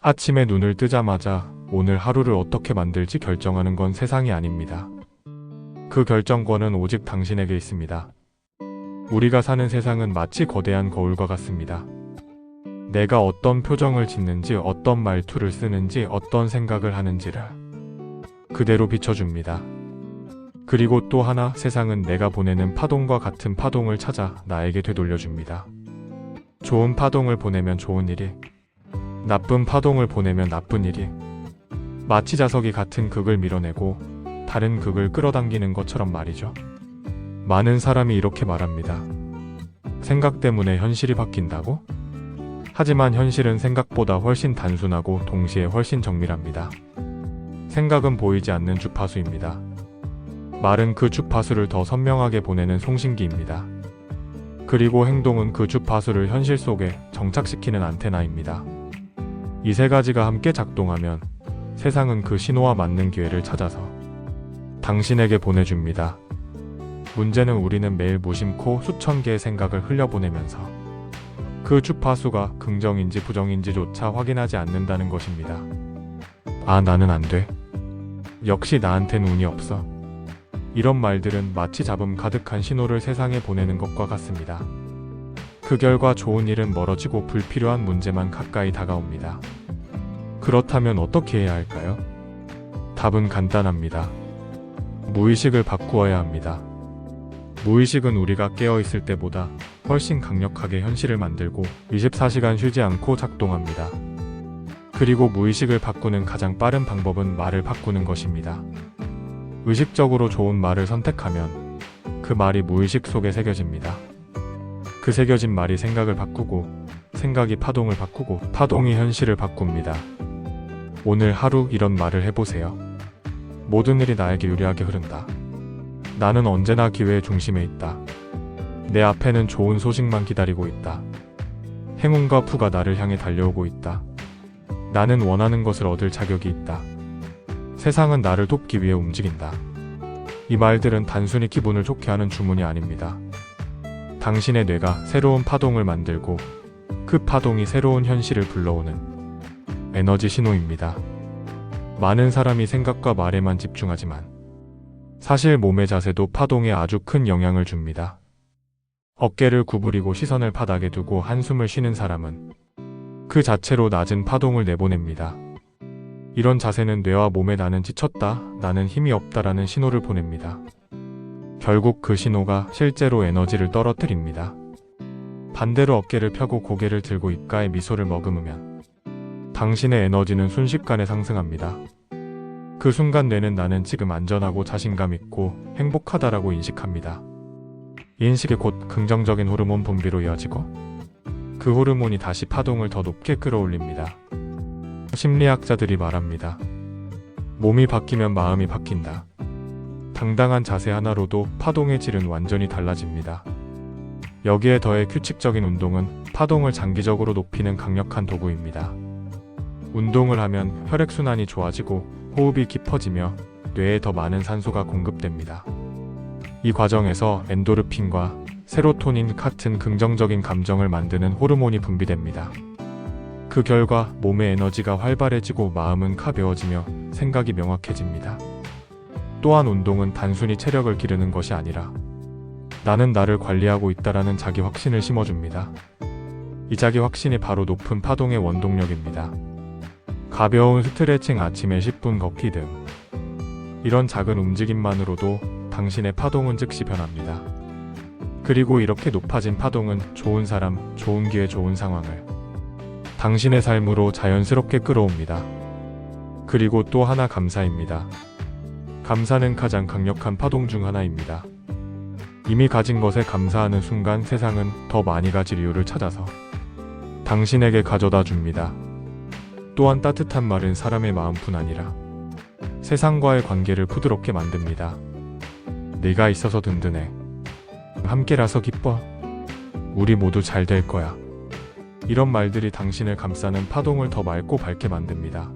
아침에 눈을 뜨자마자 오늘 하루를 어떻게 만들지 결정하는 건 세상이 아닙니다. 그 결정권은 오직 당신에게 있습니다. 우리가 사는 세상은 마치 거대한 거울과 같습니다. 내가 어떤 표정을 짓는지, 어떤 말투를 쓰는지, 어떤 생각을 하는지를 그대로 비춰줍니다. 그리고 또 하나, 세상은 내가 보내는 파동과 같은 파동을 찾아 나에게 되돌려줍니다. 좋은 파동을 보내면 좋은 일이, 나쁜 파동을 보내면 나쁜 일이, 마치 자석이 같은 극을 밀어내고 다른 극을 끌어당기는 것처럼 말이죠. 많은 사람이 이렇게 말합니다. 생각 때문에 현실이 바뀐다고? 하지만 현실은 생각보다 훨씬 단순하고 동시에 훨씬 정밀합니다. 생각은 보이지 않는 주파수입니다. 말은 그 주파수를 더 선명하게 보내는 송신기입니다. 그리고 행동은 그 주파수를 현실 속에 정착시키는 안테나입니다. 이 세 가지가 함께 작동하면 세상은 그 신호와 맞는 기회를 찾아서 당신에게 보내줍니다. 문제는 우리는 매일 무심코 수천 개의 생각을 흘려보내면서 그 주파수가 긍정인지 부정인지조차 확인하지 않는다는 것입니다. 아, 나는 안 돼. 역시 나한텐 운이 없어. 이런 말들은 마치 잡음 가득한 신호를 세상에 보내는 것과 같습니다. 그 결과 좋은 일은 멀어지고 불필요한 문제만 가까이 다가옵니다. 그렇다면 어떻게 해야 할까요? 답은 간단합니다. 무의식을 바꾸어야 합니다. 무의식은 우리가 깨어있을 때보다 훨씬 강력하게 현실을 만들고 24시간 쉬지 않고 작동합니다. 그리고 무의식을 바꾸는 가장 빠른 방법은 말을 바꾸는 것입니다. 의식적으로 좋은 말을 선택하면 그 말이 무의식 속에 새겨집니다. 그 새겨진 말이 생각을 바꾸고, 생각이 파동을 바꾸고, 파동이 현실을 바꿉니다. 오늘 하루 이런 말을 해보세요. 모든 일이 나에게 유리하게 흐른다. 나는 언제나 기회의 중심에 있다. 내 앞에는 좋은 소식만 기다리고 있다. 행운과 부가 나를 향해 달려오고 있다. 나는 원하는 것을 얻을 자격이 있다. 세상은 나를 돕기 위해 움직인다. 이 말들은 단순히 기분을 좋게 하는 주문이 아닙니다. 당신의 뇌가 새로운 파동을 만들고 그 파동이 새로운 현실을 불러오는 에너지 신호입니다. 많은 사람이 생각과 말에만 집중하지만 사실 몸의 자세도 파동에 아주 큰 영향을 줍니다. 어깨를 구부리고 시선을 바닥에 두고 한숨을 쉬는 사람은 그 자체로 낮은 파동을 내보냅니다. 이런 자세는 뇌와 몸에 나는 지쳤다, 나는 힘이 없다라는 신호를 보냅니다. 결국 그 신호가 실제로 에너지를 떨어뜨립니다. 반대로 어깨를 펴고 고개를 들고 입가에 미소를 머금으면 당신의 에너지는 순식간에 상승합니다. 그 순간 뇌는 나는 지금 안전하고 자신감 있고 행복하다라고 인식합니다. 이 인식이 곧 긍정적인 호르몬 분비로 이어지고 그 호르몬이 다시 파동을 더 높게 끌어올립니다. 심리학자들이 말합니다. 몸이 바뀌면 마음이 바뀐다. 당당한 자세 하나로도 파동의 질은 완전히 달라집니다. 여기에 더해 규칙적인 운동은 파동을 장기적으로 높이는 강력한 도구입니다. 운동을 하면 혈액순환이 좋아지고 호흡이 깊어지며 뇌에 더 많은 산소가 공급됩니다. 이 과정에서 엔도르핀과 세로토닌 같은 긍정적인 감정을 만드는 호르몬이 분비됩니다. 그 결과 몸의 에너지가 활발해지고 마음은 가벼워지며 생각이 명확해집니다. 또한 운동은 단순히 체력을 기르는 것이 아니라 나는 나를 관리하고 있다라는 자기 확신을 심어줍니다. 이 자기 확신이 바로 높은 파동의 원동력입니다. 가벼운 스트레칭, 아침에 10분 걷기 등 이런 작은 움직임만으로도 당신의 파동은 즉시 변합니다. 그리고 이렇게 높아진 파동은 좋은 사람, 좋은 기회, 좋은 상황을 당신의 삶으로 자연스럽게 끌어옵니다. 그리고 또 하나, 감사입니다. 감사는 가장 강력한 파동 중 하나입니다. 이미 가진 것에 감사하는 순간 세상은 더 많이 가질 이유를 찾아서 당신에게 가져다 줍니다. 또한 따뜻한 말은 사람의 마음뿐 아니라 세상과의 관계를 부드럽게 만듭니다. 네가 있어서 든든해. 함께라서 기뻐. 우리 모두 잘 될 거야. 이런 말들이 당신을 감싸는 파동을 더 맑고 밝게 만듭니다.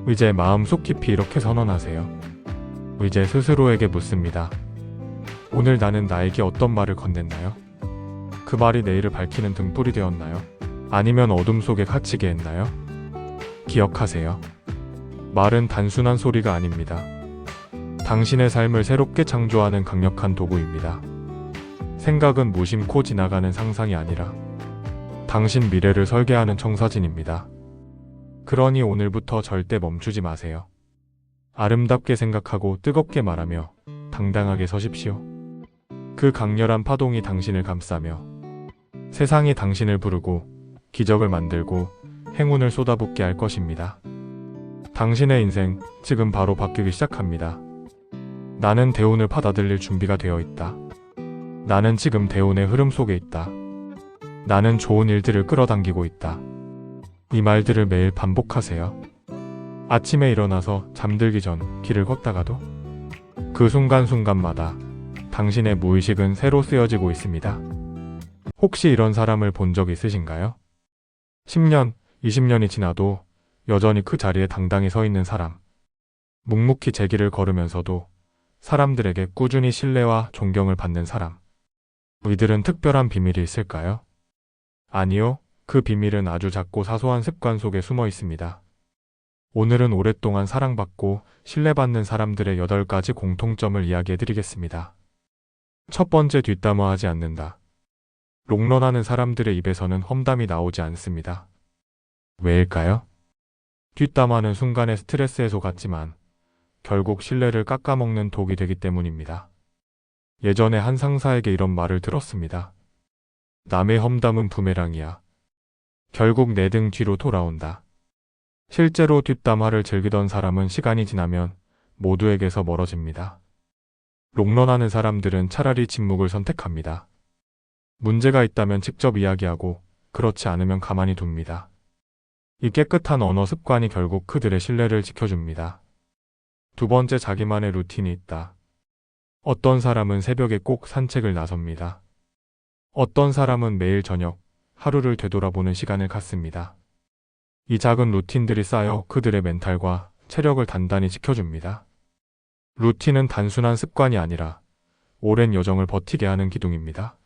이제 마음속 깊이 이렇게 선언하세요. 이제 스스로에게 묻습니다. 오늘 나는 나에게 어떤 말을 건넸나요? 그 말이 내일을 밝히는 등불이 되었나요? 아니면 어둠 속에 갇히게 했나요? 기억하세요. 말은 단순한 소리가 아닙니다. 당신의 삶을 새롭게 창조하는 강력한 도구입니다. 생각은 무심코 지나가는 상상이 아니라 당신 미래를 설계하는 청사진입니다. 그러니 오늘부터 절대 멈추지 마세요. 아름답게 생각하고 뜨겁게 말하며 당당하게 서십시오. 그 강렬한 파동이 당신을 감싸며 세상이 당신을 부르고 기적을 만들고 행운을 쏟아붓게 할 것입니다. 당신의 인생 지금 바로 바뀌기 시작합니다. 나는 대운을 받아들일 준비가 되어 있다. 나는 지금 대운의 흐름 속에 있다. 나는 좋은 일들을 끌어당기고 있다. 이 말들을 매일 반복하세요. 아침에 일어나서 잠들기 전 길을 걷다가도 그 순간순간마다 당신의 무의식은 새로 쓰여지고 있습니다. 혹시 이런 사람을 본 적 있으신가요? 10년, 20년이 지나도 여전히 그 자리에 당당히 서 있는 사람. 묵묵히 제 길을 걸으면서도 사람들에게 꾸준히 신뢰와 존경을 받는 사람. 이들은 특별한 비밀이 있을까요? 아니요. 그 비밀은 아주 작고 사소한 습관 속에 숨어 있습니다. 오늘은 오랫동안 사랑받고 신뢰받는 사람들의 8가지 공통점을 이야기해드리겠습니다. 첫 번째, 뒷담화하지 않는다. 롱런하는 사람들의 입에서는 험담이 나오지 않습니다. 왜일까요? 뒷담화는 순간의 스트레스 해소 같지만 결국 신뢰를 깎아먹는 독이 되기 때문입니다. 예전에 한 상사에게 이런 말을 들었습니다. 남의 험담은 부메랑이야. 결국 내 등 뒤로 돌아온다. 실제로 뒷담화를 즐기던 사람은 시간이 지나면 모두에게서 멀어집니다. 롱런하는 사람들은 차라리 침묵을 선택합니다. 문제가 있다면 직접 이야기하고 그렇지 않으면 가만히 둡니다. 이 깨끗한 언어 습관이 결국 그들의 신뢰를 지켜줍니다. 두 번째, 자기만의 루틴이 있다. 어떤 사람은 새벽에 꼭 산책을 나섭니다. 어떤 사람은 매일 저녁 하루를 되돌아보는 시간을 갖습니다. 이 작은 루틴들이 쌓여 그들의 멘탈과 체력을 단단히 지켜줍니다. 루틴은 단순한 습관이 아니라 오랜 여정을 버티게 하는 기둥입니다.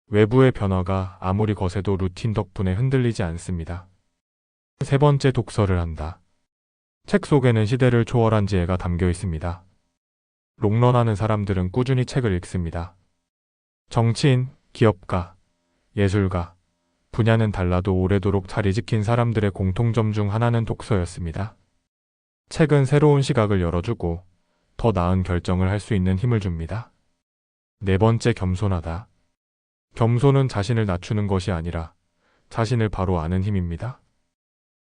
외부의 변화가 아무리 거세도 루틴 덕분에 흔들리지 않습니다. 세 번째, 독서를 한다. 책 속에는 시대를 초월한 지혜가 담겨 있습니다. 롱런하는 사람들은 꾸준히 책을 읽습니다. 정치인, 기업가, 예술가, 분야는 달라도 오래도록 자리 지킨 사람들의 공통점 중 하나는 독서였습니다. 책은 새로운 시각을 열어주고 더 나은 결정을 할 수 있는 힘을 줍니다. 네 번째, 겸손하다. 겸손은 자신을 낮추는 것이 아니라 자신을 바로 아는 힘입니다.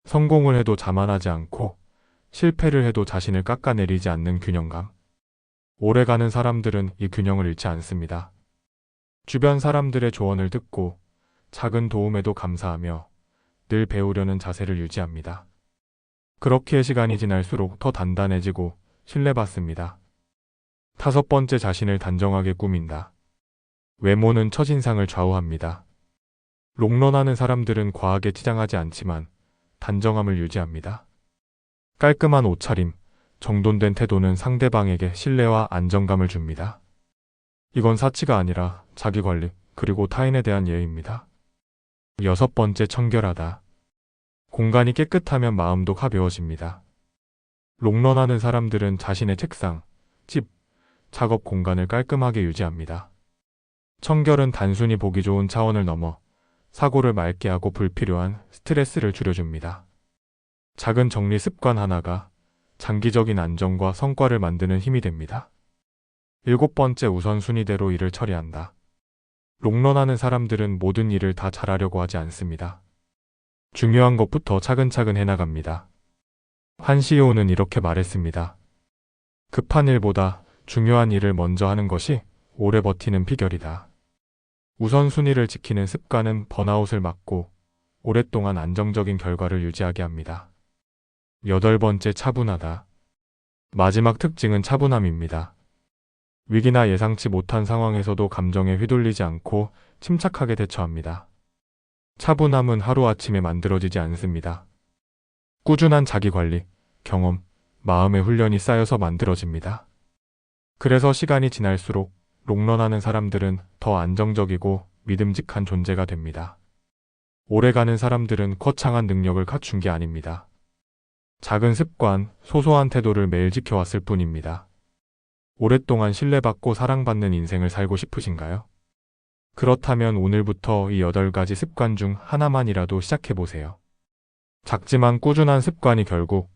성공을 해도 자만하지 않고 실패를 해도 자신을 깎아내리지 않는 균형감. 오래가는 사람들은 이 균형을 잃지 않습니다. 주변 사람들의 조언을 듣고 작은 도움에도 감사하며 늘 배우려는 자세를 유지합니다. 그렇게 시간이 지날수록 더 단단해지고 신뢰받습니다. 다섯 번째, 자신을 단정하게 꾸민다. 외모는 첫인상을 좌우합니다. 롱런하는 사람들은 과하게 치장하지 않지만 단정함을 유지합니다. 깔끔한 옷차림, 정돈된 태도는 상대방에게 신뢰와 안정감을 줍니다. 이건 사치가 아니라 자기관리 그리고 타인에 대한 예의입니다. 여섯 번째, 청결하다. 공간이 깨끗하면 마음도 가벼워집니다. 롱런하는 사람들은 자신의 책상, 집, 작업 공간을 깔끔하게 유지합니다. 청결은 단순히 보기 좋은 차원을 넘어 사고를 맑게 하고 불필요한 스트레스를 줄여줍니다. 작은 정리 습관 하나가 장기적인 안정과 성과를 만드는 힘이 됩니다. 일곱 번째, 우선순위대로 일을 처리한다. 롱런하는 사람들은 모든 일을 다 잘하려고 하지 않습니다. 중요한 것부터 차근차근 해나갑니다. 한 CEO는 이렇게 말했습니다. 급한 일보다 중요한 일을 먼저 하는 것이 오래 버티는 비결이다. 우선순위를 지키는 습관은 번아웃을 막고 오랫동안 안정적인 결과를 유지하게 합니다. 여덟 번째, 차분하다. 마지막 특징은 차분함입니다. 위기나 예상치 못한 상황에서도 감정에 휘둘리지 않고 침착하게 대처합니다. 차분함은 하루아침에 만들어지지 않습니다. 꾸준한 자기관리, 경험, 마음의 훈련이 쌓여서 만들어집니다. 그래서 시간이 지날수록 롱런하는 사람들은 더 안정적이고 믿음직한 존재가 됩니다. 오래가는 사람들은 거창한 능력을 갖춘 게 아닙니다. 작은 습관, 소소한 태도를 매일 지켜왔을 뿐입니다. 오랫동안 신뢰받고 사랑받는 인생을 살고 싶으신가요? 그렇다면 오늘부터 이 8가지 습관 중 하나만이라도 시작해보세요. 작지만 꾸준한 습관이 결국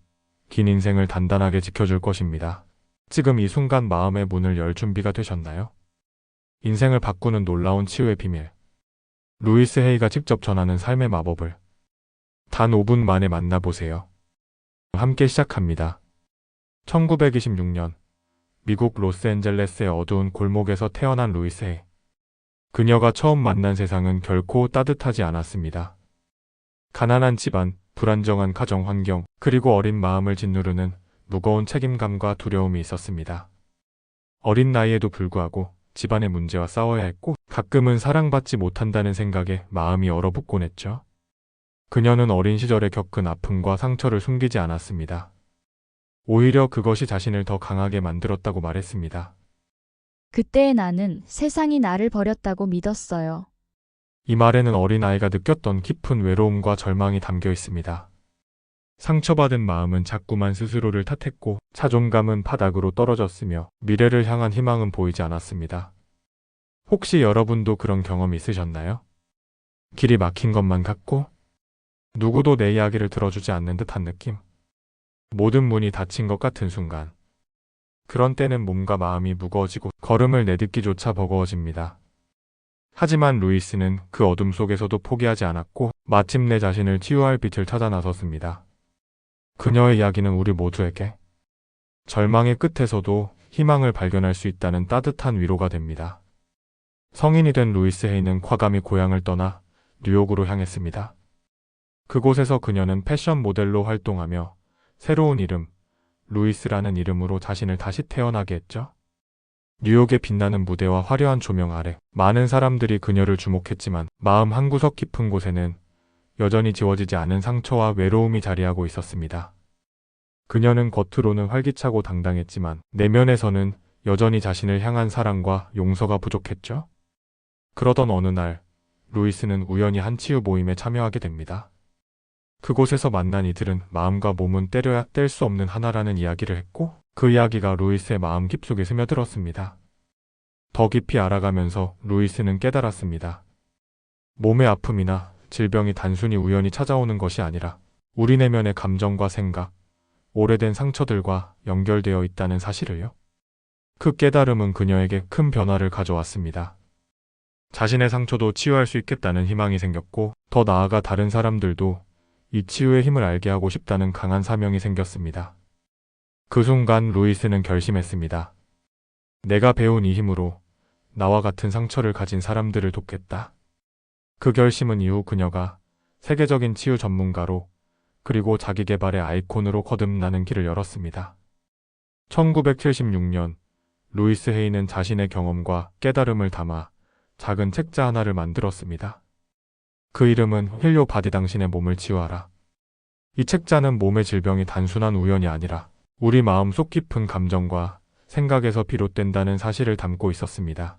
긴 인생을 단단하게 지켜줄 것입니다. 지금 이 순간 마음의 문을 열 준비가 되셨나요? 인생을 바꾸는 놀라운 치유의 비밀. 루이스 헤이가 직접 전하는 삶의 마법을 단 5분 만에 만나보세요. 함께 시작합니다. 1926년 미국 로스앤젤레스의 어두운 골목에서 태어난 루이스 헤이. 그녀가 처음 만난 세상은 결코 따뜻하지 않았습니다. 가난한 집안, 불안정한 가정 환경, 그리고 어린 마음을 짓누르는 무거운 책임감과 두려움이 있었습니다. 어린 나이에도 불구하고 집안의 문제와 싸워야 했고, 가끔은 사랑받지 못한다는 생각에 마음이 얼어붙곤 했죠. 그녀는 어린 시절에 겪은 아픔과 상처를 숨기지 않았습니다. 오히려 그것이 자신을 더 강하게 만들었다고 말했습니다. 그때의 나는 세상이 나를 버렸다고 믿었어요. 이 말에는 어린아이가 느꼈던 깊은 외로움과 절망이 담겨 있습니다. 상처받은 마음은 자꾸만 스스로를 탓했고, 자존감은 바닥으로 떨어졌으며 미래를 향한 희망은 보이지 않았습니다. 혹시 여러분도 그런 경험이 있으셨나요? 길이 막힌 것만 같고, 누구도 내 이야기를 들어주지 않는 듯한 느낌? 모든 문이 닫힌 것 같은 순간. 그런 때는 몸과 마음이 무거워지고 걸음을 내딛기조차 버거워집니다. 하지만 루이스는 그 어둠 속에서도 포기하지 않았고, 마침내 자신을 치유할 빛을 찾아 나섰습니다. 그녀의 이야기는 우리 모두에게 절망의 끝에서도 희망을 발견할 수 있다는 따뜻한 위로가 됩니다. 성인이 된 루이스 헤이는 과감히 고향을 떠나 뉴욕으로 향했습니다. 그곳에서 그녀는 패션 모델로 활동하며 새로운 이름, 루이스라는 이름으로 자신을 다시 태어나게 했죠. 뉴욕의 빛나는 무대와 화려한 조명 아래 많은 사람들이 그녀를 주목했지만, 마음 한구석 깊은 곳에는 여전히 지워지지 않은 상처와 외로움이 자리하고 있었습니다. 그녀는 겉으로는 활기차고 당당했지만 내면에서는 여전히 자신을 향한 사랑과 용서가 부족했죠. 그러던 어느 날 루이스는 우연히 한 치유 모임에 참여하게 됩니다. 그곳에서 만난 이들은 마음과 몸은 때려야 뗄 수 없는 하나라는 이야기를 했고, 그 이야기가 루이스의 마음 깊숙이 스며들었습니다. 더 깊이 알아가면서 루이스는 깨달았습니다. 몸의 아픔이나 질병이 단순히 우연히 찾아오는 것이 아니라 우리 내면의 감정과 생각, 오래된 상처들과 연결되어 있다는 사실을요. 그 깨달음은 그녀에게 큰 변화를 가져왔습니다. 자신의 상처도 치유할 수 있겠다는 희망이 생겼고, 더 나아가 다른 사람들도 이 치유의 힘을 알게 하고 싶다는 강한 사명이 생겼습니다. 그 순간 루이스는 결심했습니다. 내가 배운 이 힘으로 나와 같은 상처를 가진 사람들을 돕겠다. 그 결심은 이후 그녀가 세계적인 치유 전문가로, 그리고 자기계발의 아이콘으로 거듭나는 길을 열었습니다. 1976년 루이스 헤이는 자신의 경험과 깨달음을 담아 작은 책자 하나를 만들었습니다. 그 이름은 힐요 바디, 당신의 몸을 치유하라. 이 책자는 몸의 질병이 단순한 우연이 아니라 우리 마음 속 깊은 감정과 생각에서 비롯된다는 사실을 담고 있었습니다.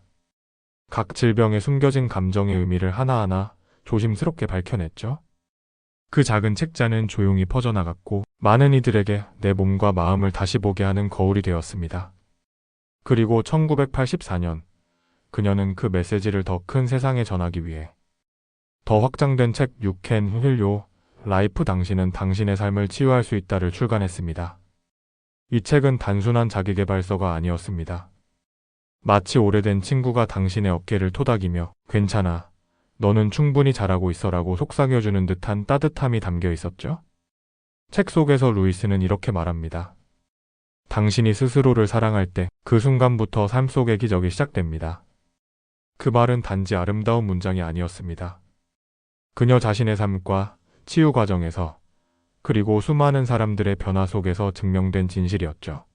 각 질병에 숨겨진 감정의 의미를 하나하나 조심스럽게 밝혀냈죠. 그 작은 책자는 조용히 퍼져나갔고, 많은 이들에게 내 몸과 마음을 다시 보게 하는 거울이 되었습니다. 그리고 1984년 그녀는 그 메시지를 더 큰 세상에 전하기 위해 더 확장된 책 You Can Heal Your Life, 당신은 당신의 삶을 치유할 수 있다를 출간했습니다. 이 책은 단순한 자기계발서가 아니었습니다. 마치 오래된 친구가 당신의 어깨를 토닥이며 괜찮아, 너는 충분히 잘하고 있어라고 속삭여주는 듯한 따뜻함이 담겨 있었죠. 책 속에서 루이스는 이렇게 말합니다. 당신이 스스로를 사랑할 때 그 순간부터 삶 속의 기적이 시작됩니다. 그 말은 단지 아름다운 문장이 아니었습니다. 그녀 자신의 삶과 치유 과정에서, 그리고 수많은 사람들의 변화 속에서 증명된 진실이었죠.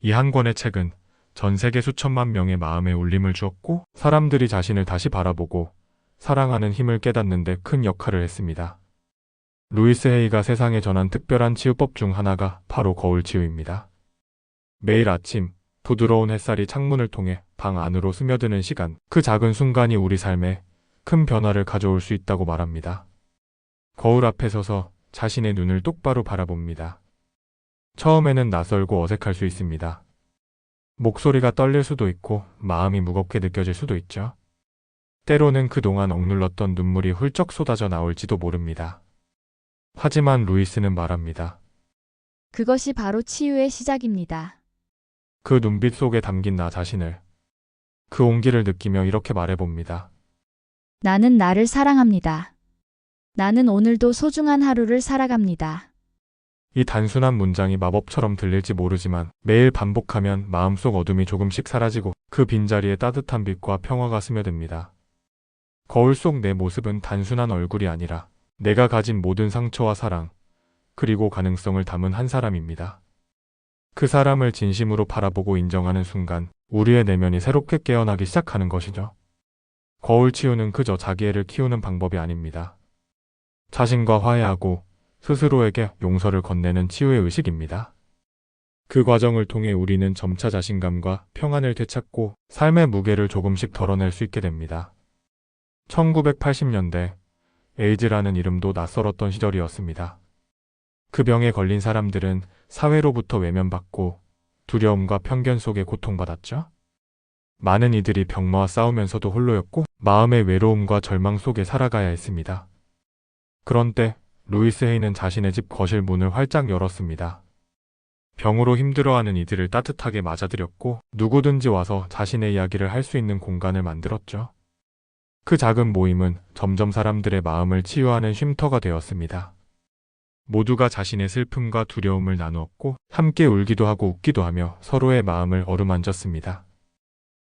이 한 권의 책은 전 세계 수천만 명의 마음에 울림을 주었고, 사람들이 자신을 다시 바라보고 사랑하는 힘을 깨닫는 데 큰 역할을 했습니다. 루이스 헤이가 세상에 전한 특별한 치유법 중 하나가 바로 거울 치유입니다. 매일 아침 부드러운 햇살이 창문을 통해 방 안으로 스며드는 시간, 그 작은 순간이 우리 삶에 큰 변화를 가져올 수 있다고 말합니다. 거울 앞에 서서 자신의 눈을 똑바로 바라봅니다. 처음에는 낯설고 어색할 수 있습니다. 목소리가 떨릴 수도 있고 마음이 무겁게 느껴질 수도 있죠. 때로는 그동안 억눌렀던 눈물이 훌쩍 쏟아져 나올지도 모릅니다. 하지만 루이스는 말합니다. 그것이 바로 치유의 시작입니다. 그 눈빛 속에 담긴 나 자신을, 그 온기를 느끼며 이렇게 말해봅니다. 나는 나를 사랑합니다. 나는 오늘도 소중한 하루를 살아갑니다. 이 단순한 문장이 마법처럼 들릴지 모르지만 매일 반복하면 마음속 어둠이 조금씩 사라지고 그 빈자리에 따뜻한 빛과 평화가 스며듭니다. 거울 속 내 모습은 단순한 얼굴이 아니라 내가 가진 모든 상처와 사랑, 그리고 가능성을 담은 한 사람입니다. 그 사람을 진심으로 바라보고 인정하는 순간 우리의 내면이 새롭게 깨어나기 시작하는 것이죠. 거울 치유는 그저 자기애를 키우는 방법이 아닙니다. 자신과 화해하고 스스로에게 용서를 건네는 치유의 의식입니다. 그 과정을 통해 우리는 점차 자신감과 평안을 되찾고 삶의 무게를 조금씩 덜어낼 수 있게 됩니다. 1980년대 에이즈라는 이름도 낯설었던 시절이었습니다. 그 병에 걸린 사람들은 사회로부터 외면받고 두려움과 편견 속에 고통받았죠. 많은 이들이 병마와 싸우면서도 홀로였고 마음의 외로움과 절망 속에 살아가야 했습니다. 그런 때 루이스 헤이는 자신의 집 거실 문을 활짝 열었습니다. 병으로 힘들어하는 이들을 따뜻하게 맞아들였고 누구든지 와서 자신의 이야기를 할 수 있는 공간을 만들었죠. 그 작은 모임은 점점 사람들의 마음을 치유하는 쉼터가 되었습니다. 모두가 자신의 슬픔과 두려움을 나누었고 함께 울기도 하고 웃기도 하며 서로의 마음을 어루만졌습니다.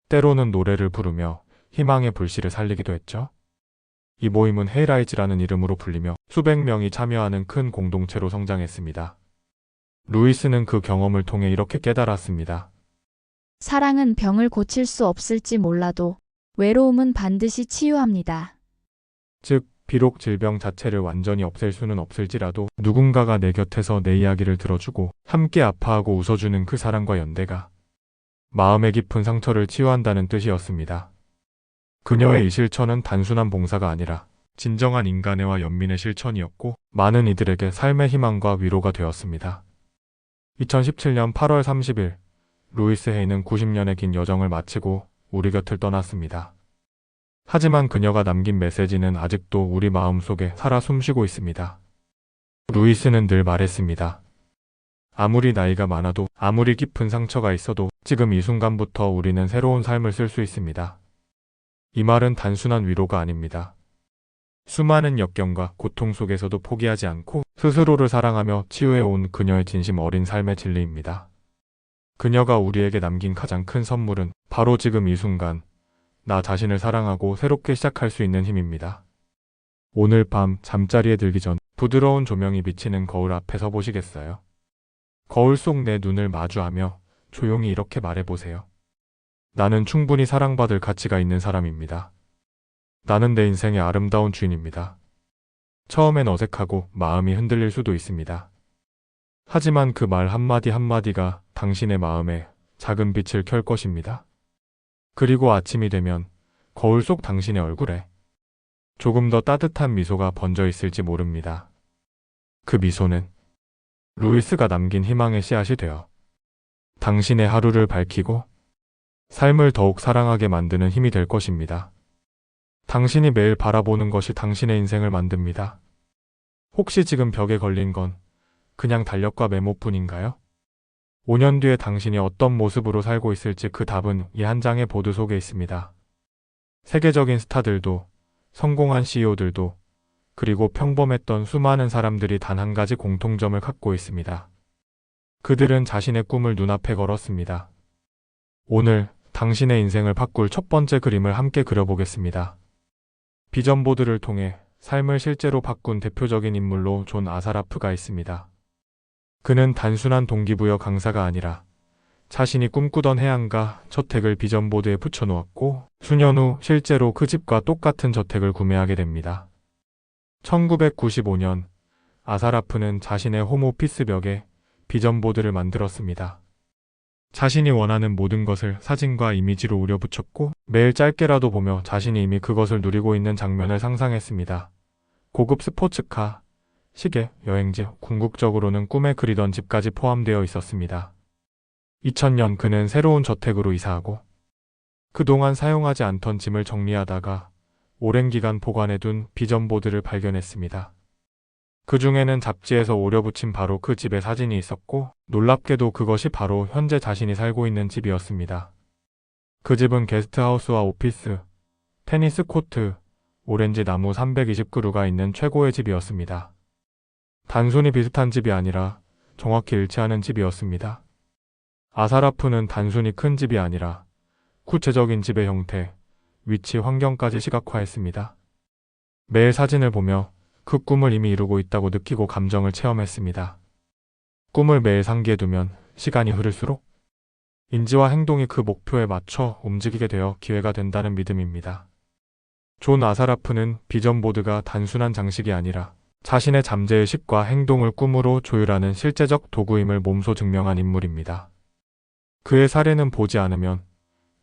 때로는 노래를 부르며 희망의 불씨를 살리기도 했죠. 이 모임은 헤이라이즈라는 이름으로 불리며 수백 명이 참여하는 큰 공동체로 성장했습니다. 루이스는 그 경험을 통해 이렇게 깨달았습니다. 사랑은 병을 고칠 수 없을지 몰라도 외로움은 반드시 치유합니다. 즉, 비록 질병 자체를 완전히 없앨 수는 없을지라도 누군가가 내 곁에서 내 이야기를 들어주고 함께 아파하고 웃어주는 그 사랑과 연대가 마음의 깊은 상처를 치유한다는 뜻이었습니다. 그녀의 이 실천은 단순한 봉사가 아니라 진정한 인간애와 연민의 실천이었고 많은 이들에게 삶의 희망과 위로가 되었습니다. 2017년 8월 30일 루이스 헤이는 90년의 긴 여정을 마치고 우리 곁을 떠났습니다. 하지만 그녀가 남긴 메시지는 아직도 우리 마음속에 살아 숨쉬고 있습니다. 루이스는 늘 말했습니다. 아무리 나이가 많아도 아무리 깊은 상처가 있어도 지금 이 순간부터 우리는 새로운 삶을 쓸 수 있습니다. 이 말은 단순한 위로가 아닙니다. 수많은 역경과 고통 속에서도 포기하지 않고 스스로를 사랑하며 치유해온 그녀의 진심 어린 삶의 진리입니다. 그녀가 우리에게 남긴 가장 큰 선물은 바로 지금 이 순간 나 자신을 사랑하고 새롭게 시작할 수 있는 힘입니다. 오늘 밤 잠자리에 들기 전 부드러운 조명이 비치는 거울 앞에 서 보시겠어요? 거울 속 내 눈을 마주하며 조용히 이렇게 말해보세요. 나는 충분히 사랑받을 가치가 있는 사람입니다. 나는 내 인생의 아름다운 주인입니다. 처음엔 어색하고 마음이 흔들릴 수도 있습니다. 하지만 그 말 한마디 한마디가 당신의 마음에 작은 빛을 켤 것입니다. 그리고 아침이 되면 거울 속 당신의 얼굴에 조금 더 따뜻한 미소가 번져 있을지 모릅니다. 그 미소는 루이스가 남긴 희망의 씨앗이 되어 당신의 하루를 밝히고 삶을 더욱 사랑하게 만드는 힘이 될 것입니다. 당신이 매일 바라보는 것이 당신의 인생을 만듭니다. 혹시 지금 벽에 걸린 건 그냥 달력과 메모뿐인가요? 5년 뒤에 당신이 어떤 모습으로 살고 있을지 그 답은 이 한 장의 보드 속에 있습니다. 세계적인 스타들도, 성공한 CEO들도, 그리고 평범했던 수많은 사람들이 단 한 가지 공통점을 갖고 있습니다. 그들은 자신의 꿈을 눈앞에 걸었습니다. 오늘 당신의 인생을 바꿀 첫 번째 그림을 함께 그려보겠습니다. 비전보드를 통해 삶을 실제로 바꾼 대표적인 인물로 존 아사라프가 있습니다. 그는 단순한 동기부여 강사가 아니라 자신이 꿈꾸던 해안가 저택을 비전보드에 붙여놓았고 수년 후 실제로 그 집과 똑같은 저택을 구매하게 됩니다. 1995년 아사라프는 자신의 홈오피스 벽에 비전보드를 만들었습니다. 자신이 원하는 모든 것을 사진과 이미지로 우려붙였고 매일 짧게라도 보며 자신이 이미 그것을 누리고 있는 장면을 상상했습니다. 고급 스포츠카, 시계, 여행지, 궁극적으로는 꿈에 그리던 집까지 포함되어 있었습니다. 2000년 그는 새로운 저택으로 이사하고 그동안 사용하지 않던 짐을 정리하다가 오랜 기간 보관해둔 비전보드를 발견했습니다. 그 중에는 잡지에서 오려붙인 바로 그 집의 사진이 있었고 놀랍게도 그것이 바로 현재 자신이 살고 있는 집이었습니다. 그 집은 게스트하우스와 오피스, 테니스 코트, 오렌지 나무 320그루가 있는 최고의 집이었습니다. 단순히 비슷한 집이 아니라 정확히 일치하는 집이었습니다. 아사라프는 단순히 큰 집이 아니라 구체적인 집의 형태, 위치, 환경까지 시각화했습니다. 매일 사진을 보며 그 꿈을 이미 이루고 있다고 느끼고 감정을 체험했습니다. 꿈을 매일 상기해두면 시간이 흐를수록 인지와 행동이 그 목표에 맞춰 움직이게 되어 기회가 된다는 믿음입니다. 존 아사라프는 비전보드가 단순한 장식이 아니라 자신의 잠재의식과 행동을 꿈으로 조율하는 실제적 도구임을 몸소 증명한 인물입니다. 그의 사례는 보지 않으면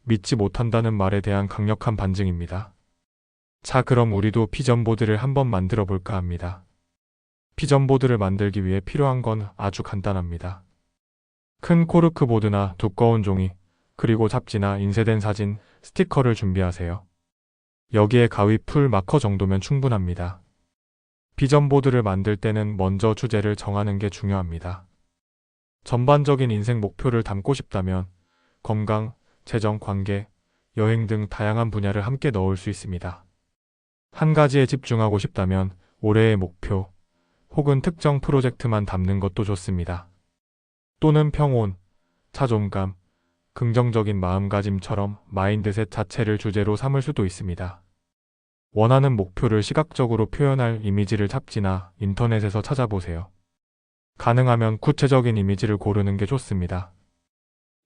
믿지 못한다는 말에 대한 강력한 반증입니다. 자, 그럼 우리도 비전보드를 한번 만들어 볼까 합니다. 비전보드를 만들기 위해 필요한 건 아주 간단합니다. 큰 코르크보드나 두꺼운 종이, 그리고 잡지나 인쇄된 사진, 스티커를 준비하세요. 여기에 가위, 풀, 마커 정도면 충분합니다. 비전보드를 만들 때는 먼저 주제를 정하는 게 중요합니다. 전반적인 인생 목표를 담고 싶다면 건강, 재정, 관계, 여행 등 다양한 분야를 함께 넣을 수 있습니다. 한 가지에 집중하고 싶다면 올해의 목표 혹은 특정 프로젝트만 담는 것도 좋습니다. 또는 평온, 자존감, 긍정적인 마음가짐처럼 마인드셋 자체를 주제로 삼을 수도 있습니다. 원하는 목표를 시각적으로 표현할 이미지를 잡지나 인터넷에서 찾아보세요. 가능하면 구체적인 이미지를 고르는 게 좋습니다.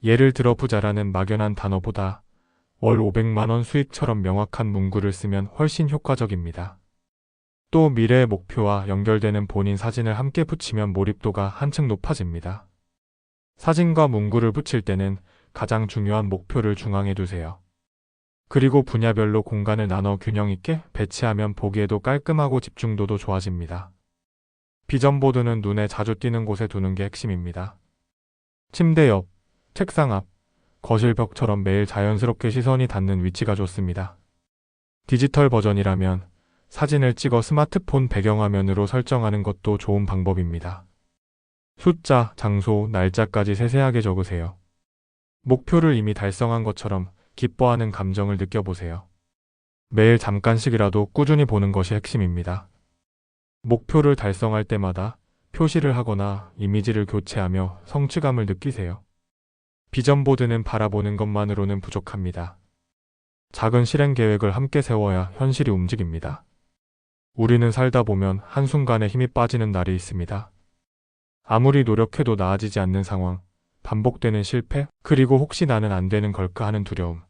예를 들어 부자라는 막연한 단어보다 월 500만 원 수익처럼 명확한 문구를 쓰면 훨씬 효과적입니다. 또 미래의 목표와 연결되는 본인 사진을 함께 붙이면 몰입도가 한층 높아집니다. 사진과 문구를 붙일 때는 가장 중요한 목표를 중앙에 두세요. 그리고 분야별로 공간을 나눠 균형 있게 배치하면 보기에도 깔끔하고 집중도도 좋아집니다. 비전보드는 눈에 자주 띄는 곳에 두는 게 핵심입니다. 침대 옆, 책상 앞, 거실 벽처럼 매일 자연스럽게 시선이 닿는 위치가 좋습니다. 디지털 버전이라면 사진을 찍어 스마트폰 배경화면으로 설정하는 것도 좋은 방법입니다. 숫자, 장소, 날짜까지 세세하게 적으세요. 목표를 이미 달성한 것처럼 기뻐하는 감정을 느껴보세요. 매일 잠깐씩이라도 꾸준히 보는 것이 핵심입니다. 목표를 달성할 때마다 표시를 하거나 이미지를 교체하며 성취감을 느끼세요. 비전보드는 바라보는 것만으로는 부족합니다. 작은 실행 계획을 함께 세워야 현실이 움직입니다. 우리는 살다 보면 한순간에 힘이 빠지는 날이 있습니다. 아무리 노력해도 나아지지 않는 상황, 반복되는 실패, 그리고 혹시 나는 안 되는 걸까 하는 두려움.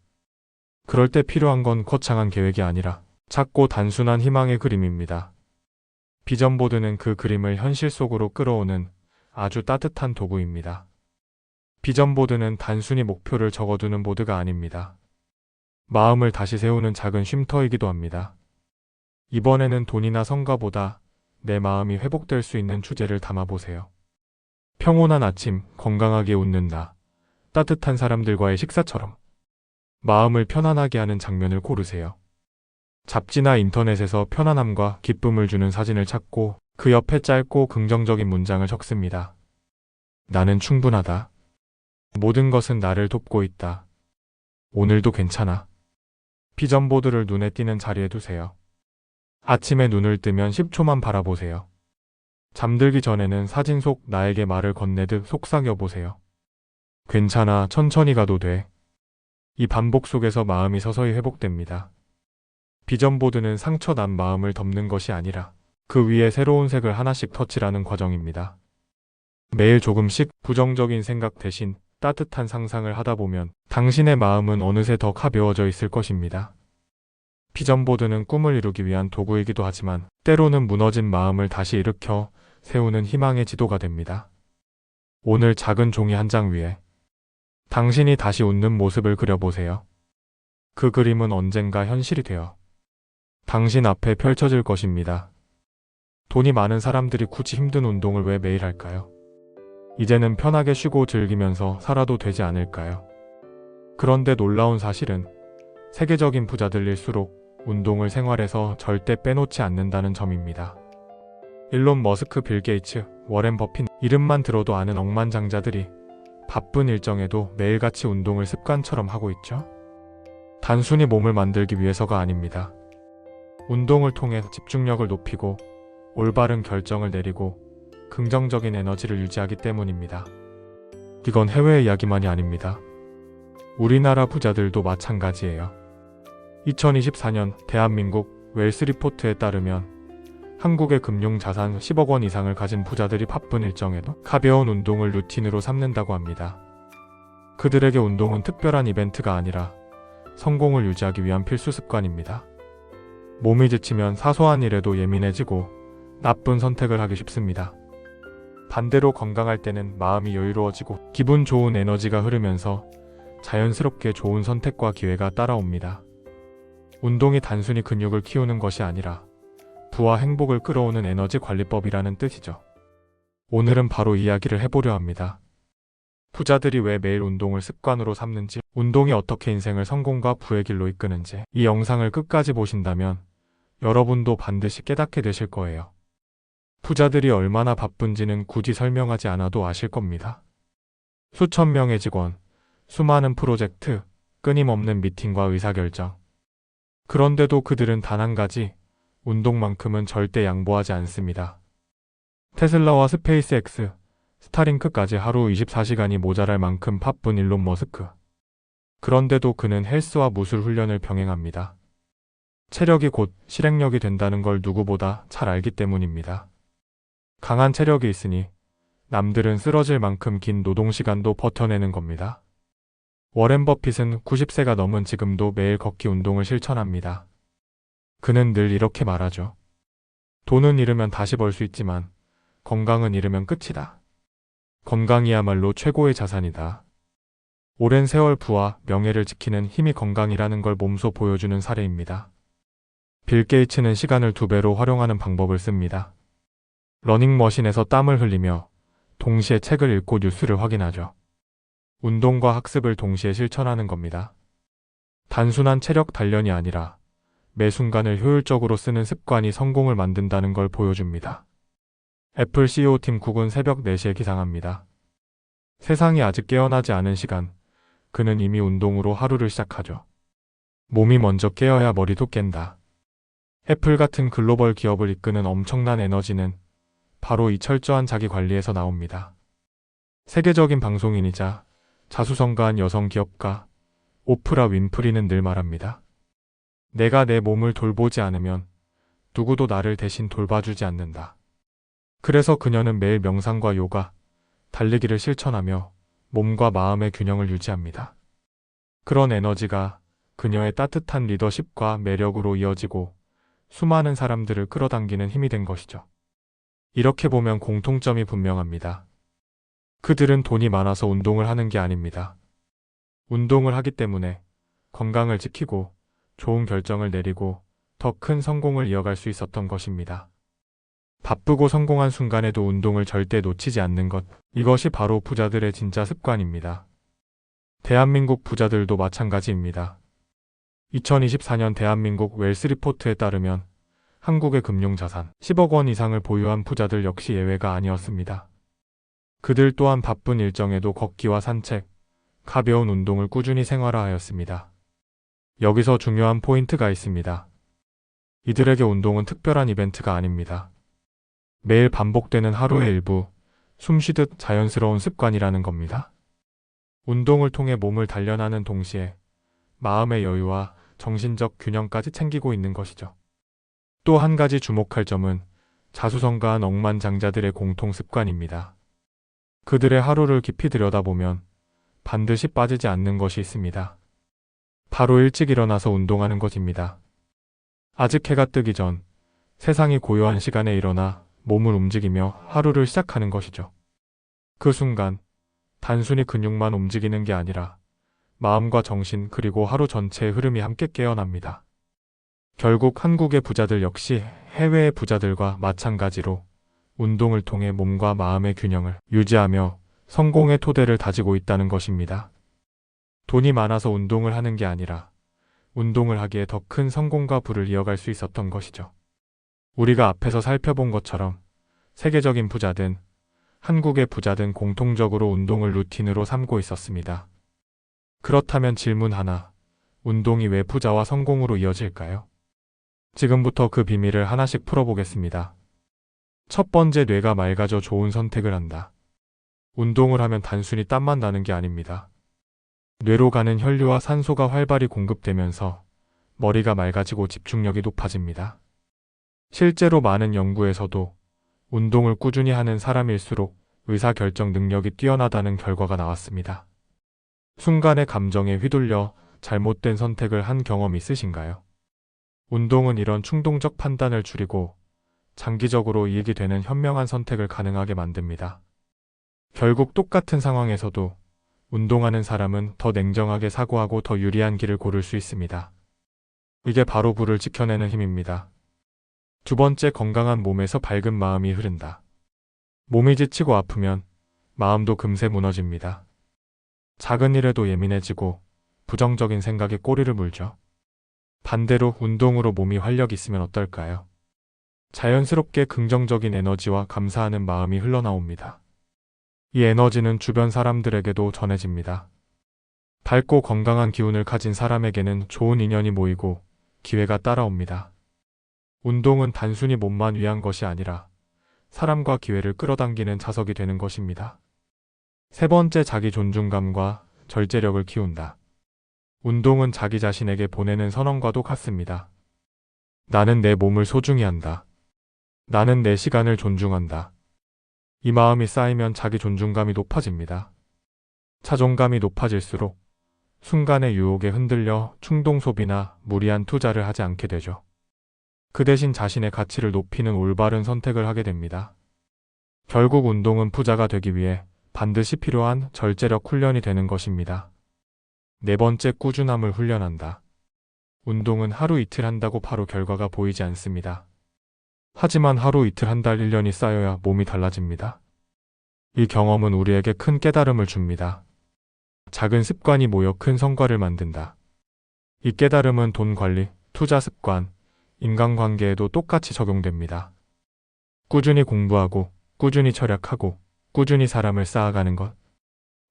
그럴 때 필요한 건 거창한 계획이 아니라 작고 단순한 희망의 그림입니다. 비전보드는 그 그림을 현실 속으로 끌어오는 아주 따뜻한 도구입니다. 비전보드는 단순히 목표를 적어두는 보드가 아닙니다. 마음을 다시 세우는 작은 쉼터이기도 합니다. 이번에는 돈이나 성과보다 내 마음이 회복될 수 있는 주제를 담아보세요. 평온한 아침, 건강하게 웃는 나, 따뜻한 사람들과의 식사처럼 마음을 편안하게 하는 장면을 고르세요. 잡지나 인터넷에서 편안함과 기쁨을 주는 사진을 찾고 그 옆에 짧고 긍정적인 문장을 적습니다. 나는 충분하다. 모든 것은 나를 돕고 있다. 오늘도 괜찮아. 비전보드를 눈에 띄는 자리에 두세요. 아침에 눈을 뜨면 10초만 바라보세요. 잠들기 전에는 사진 속 나에게 말을 건네듯 속삭여 보세요. 괜찮아, 천천히 가도 돼. 이 반복 속에서 마음이 서서히 회복됩니다. 비전보드는 상처 난 마음을 덮는 것이 아니라 그 위에 새로운 색을 하나씩 터치라는 과정입니다. 매일 조금씩 부정적인 생각 대신 따뜻한 상상을 하다 보면 당신의 마음은 어느새 더 가벼워져 있을 것입니다. 비전보드는 꿈을 이루기 위한 도구이기도 하지만 때로는 무너진 마음을 다시 일으켜 세우는 희망의 지도가 됩니다. 오늘 작은 종이 한 장 위에 당신이 다시 웃는 모습을 그려보세요. 그 그림은 언젠가 현실이 되어 당신 앞에 펼쳐질 것입니다. 돈이 많은 사람들이 굳이 힘든 운동을 왜 매일 할까요? 이제는 편하게 쉬고 즐기면서 살아도 되지 않을까요? 그런데 놀라운 사실은 세계적인 부자들일수록 운동을 생활에서 절대 빼놓지 않는다는 점입니다. 일론 머스크, 빌 게이츠, 워렌 버핏, 이름만 들어도 아는 억만장자들이 바쁜 일정에도 매일같이 운동을 습관처럼 하고 있죠. 단순히 몸을 만들기 위해서가 아닙니다. 운동을 통해 집중력을 높이고 올바른 결정을 내리고 긍정적인 에너지를 유지하기 때문입니다. 이건 해외의 이야기만이 아닙니다. 우리나라 부자들도 마찬가지예요. 2024년 대한민국 웰스 리포트에 따르면 한국의 금융자산 10억 원 이상을 가진 부자들이 바쁜 일정에도 가벼운 운동을 루틴으로 삼는다고 합니다. 그들에게 운동은 특별한 이벤트가 아니라 성공을 유지하기 위한 필수 습관입니다. 몸이 지치면 사소한 일에도 예민해지고 나쁜 선택을 하기 쉽습니다. 반대로 건강할 때는 마음이 여유로워지고 기분 좋은 에너지가 흐르면서 자연스럽게 좋은 선택과 기회가 따라옵니다. 운동이 단순히 근육을 키우는 것이 아니라 부와 행복을 끌어오는 에너지 관리법이라는 뜻이죠. 오늘은 바로 이 이야기를 해보려 합니다. 부자들이 왜 매일 운동을 습관으로 삼는지, 운동이 어떻게 인생을 성공과 부의 길로 이끄는지, 이 영상을 끝까지 보신다면 여러분도 반드시 깨닫게 되실 거예요. 부자들이 얼마나 바쁜지는 굳이 설명하지 않아도 아실 겁니다. 수천 명의 직원, 수많은 프로젝트, 끊임없는 미팅과 의사결정. 그런데도 그들은 단 한 가지, 운동만큼은 절대 양보하지 않습니다. 테슬라와 스페이스X, 스타링크까지 하루 24시간이 모자랄 만큼 바쁜 일론 머스크. 그런데도 그는 헬스와 무술 훈련을 병행합니다. 체력이 곧 실행력이 된다는 걸 누구보다 잘 알기 때문입니다. 강한 체력이 있으니 남들은 쓰러질 만큼 긴 노동시간도 버텨내는 겁니다. 워렌 버핏은 90세가 넘은 지금도 매일 걷기 운동을 실천합니다. 그는 늘 이렇게 말하죠. 돈은 잃으면 다시 벌 수 있지만 건강은 잃으면 끝이다. 건강이야말로 최고의 자산이다. 오랜 세월 부와 명예를 지키는 힘이 건강이라는 걸 몸소 보여주는 사례입니다. 빌 게이츠는 시간을 2배로 활용하는 방법을 씁니다. 러닝머신에서 땀을 흘리며 동시에 책을 읽고 뉴스를 확인하죠. 운동과 학습을 동시에 실천하는 겁니다. 단순한 체력 단련이 아니라 매 순간을 효율적으로 쓰는 습관이 성공을 만든다는 걸 보여줍니다. 애플 CEO 팀 쿡은 새벽 4시에 기상합니다. 세상이 아직 깨어나지 않은 시간, 그는 이미 운동으로 하루를 시작하죠. 몸이 먼저 깨어야 머리도 깬다. 애플 같은 글로벌 기업을 이끄는 엄청난 에너지는 바로 이 철저한 자기 관리에서 나옵니다. 세계적인 방송인이자 자수성가한 여성 기업가 오프라 윈프리는 늘 말합니다. 내가 내 몸을 돌보지 않으면 누구도 나를 대신 돌봐주지 않는다. 그래서 그녀는 매일 명상과 요가, 달리기를 실천하며 몸과 마음의 균형을 유지합니다. 그런 에너지가 그녀의 따뜻한 리더십과 매력으로 이어지고 수많은 사람들을 끌어당기는 힘이 된 것이죠. 이렇게 보면 공통점이 분명합니다. 그들은 돈이 많아서 운동을 하는 게 아닙니다. 운동을 하기 때문에 건강을 지키고 좋은 결정을 내리고 더 큰 성공을 이어갈 수 있었던 것입니다. 바쁘고 성공한 순간에도 운동을 절대 놓치지 않는 것, 이것이 바로 부자들의 진짜 습관입니다. 대한민국 부자들도 마찬가지입니다. 2024년 대한민국 웰스 리포트에 따르면 한국의 금융자산 10억 원 이상을 보유한 부자들 역시 예외가 아니었습니다. 그들 또한 바쁜 일정에도 걷기와 산책, 가벼운 운동을 꾸준히 생활화하였습니다. 여기서 중요한 포인트가 있습니다. 이들에게 운동은 특별한 이벤트가 아닙니다. 매일 반복되는 하루의 일부, 숨쉬듯 자연스러운 습관이라는 겁니다. 운동을 통해 몸을 단련하는 동시에 마음의 여유와 정신적 균형까지 챙기고 있는 것이죠. 또 한 가지 주목할 점은 자수성가한 억만장자들의 공통 습관입니다. 그들의 하루를 깊이 들여다보면 반드시 빠지지 않는 것이 있습니다. 바로 일찍 일어나서 운동하는 것입니다. 아직 해가 뜨기 전 세상이 고요한 시간에 일어나 몸을 움직이며 하루를 시작하는 것이죠. 그 순간 단순히 근육만 움직이는 게 아니라 마음과 정신 그리고 하루 전체의 흐름이 함께 깨어납니다. 결국 한국의 부자들 역시 해외의 부자들과 마찬가지로 운동을 통해 몸과 마음의 균형을 유지하며 성공의 토대를 다지고 있다는 것입니다. 돈이 많아서 운동을 하는 게 아니라 운동을 하기에 더 큰 성공과 부를 이어갈 수 있었던 것이죠. 우리가 앞에서 살펴본 것처럼 세계적인 부자든 한국의 부자든 공통적으로 운동을 루틴으로 삼고 있었습니다. 그렇다면 질문 하나, 운동이 왜 부자와 성공으로 이어질까요? 지금부터 그 비밀을 하나씩 풀어보겠습니다. 첫 번째, 뇌가 맑아져 좋은 선택을 한다. 운동을 하면 단순히 땀만 나는 게 아닙니다. 뇌로 가는 혈류와 산소가 활발히 공급되면서 머리가 맑아지고 집중력이 높아집니다. 실제로 많은 연구에서도 운동을 꾸준히 하는 사람일수록 의사결정 능력이 뛰어나다는 결과가 나왔습니다. 순간의 감정에 휘둘려 잘못된 선택을 한 경험 있으신가요? 운동은 이런 충동적 판단을 줄이고 장기적으로 이익이 되는 현명한 선택을 가능하게 만듭니다. 결국 똑같은 상황에서도 운동하는 사람은 더 냉정하게 사고하고 더 유리한 길을 고를 수 있습니다. 이게 바로 부를 지켜내는 힘입니다. 두 번째, 건강한 몸에서 밝은 마음이 흐른다. 몸이 지치고 아프면 마음도 금세 무너집니다. 작은 일에도 예민해지고 부정적인 생각에 꼬리를 물죠. 반대로 운동으로 몸이 활력 있으면 어떨까요? 자연스럽게 긍정적인 에너지와 감사하는 마음이 흘러나옵니다. 이 에너지는 주변 사람들에게도 전해집니다. 밝고 건강한 기운을 가진 사람에게는 좋은 인연이 모이고 기회가 따라옵니다. 운동은 단순히 몸만 위한 것이 아니라 사람과 기회를 끌어당기는 자석이 되는 것입니다. 세 번째, 자기 존중감과 절제력을 키운다. 운동은 자기 자신에게 보내는 선언과도 같습니다. 나는 내 몸을 소중히 한다. 나는 내 시간을 존중한다. 이 마음이 쌓이면 자기 존중감이 높아집니다. 자존감이 높아질수록 순간의 유혹에 흔들려 충동 소비나 무리한 투자를 하지 않게 되죠. 그 대신 자신의 가치를 높이는 올바른 선택을 하게 됩니다. 결국 운동은 부자가 되기 위해 반드시 필요한 절제력 훈련이 되는 것입니다. 네 번째, 꾸준함을 훈련한다. 운동은 하루 이틀 한다고 바로 결과가 보이지 않습니다. 하지만 하루 이틀 한 달 1년이 쌓여야 몸이 달라집니다. 이 경험은 우리에게 큰 깨달음을 줍니다. 작은 습관이 모여 큰 성과를 만든다. 이 깨달음은 돈 관리, 투자 습관, 인간관계에도 똑같이 적용됩니다. 꾸준히 공부하고, 꾸준히 절약하고, 꾸준히 사람을 쌓아가는 것.